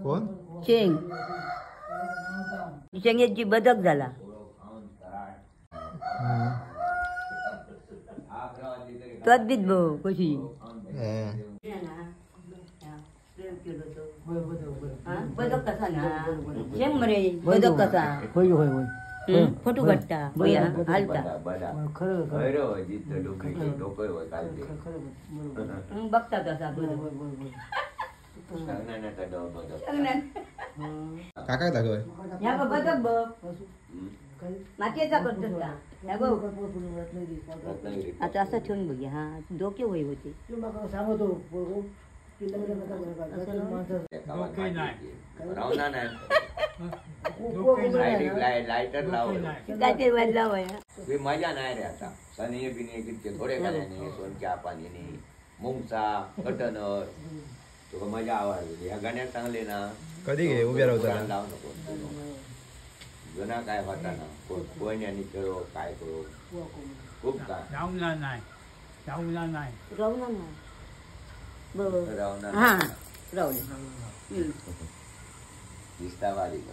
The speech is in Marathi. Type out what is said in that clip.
कोण शेंग शेंगेची बदक झाला तद्बीत भाऊ कशी बदक कसा ना शेंग मरे बदक कसा फोटो काढता हालता बघता तसा काका दाखव या बदक बघ मातीचा करतो का आता असं ठेवून बघूया हा डोके वय होते लायटर लाव मजा नाही रे आता सनी बिने किती थोडे घाल्याने सोनच्या पाणीने मुंगसा कटनर तुका मजा आवडली या गाण्यात चांगले ना कधी घे उभे राहतो लाव नको जुना काय होता ना कोण आणि खेळो काय करू खूप काय रावणा नाही दिसता बारीक